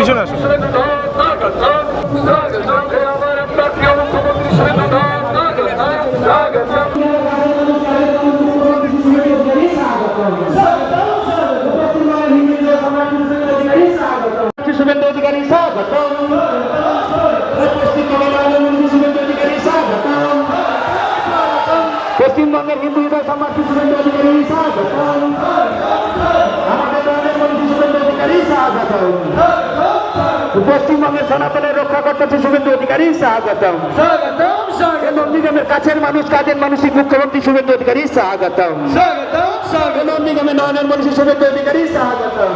পিছনে আসুন। শুভেন্দু অধিকারী স্বাগতম, পশ্চিমবঙ্গের হিন্দু হৃদয় সম্রাট শুভেন্দু অধিকারী স্বাগতম, আমাদের দলের মন্ত্রী শুভেন্দু অধিকারী স্বাগতম, পশ্চিমবঙ্গের সনাতনের রক্ষা করতেছে শুভেন্দু অধিকারী স্বাগতম, নন্দীগ্রামের কাছের মানুষ কাজের মানসিক মুখ্যমন্ত্রী শুভেন্দু অধিকারী স্বাগতম, নন্দীগ্রামের নয়নের মনীষী শুভেন্দু অধিকারী স্বাগতম।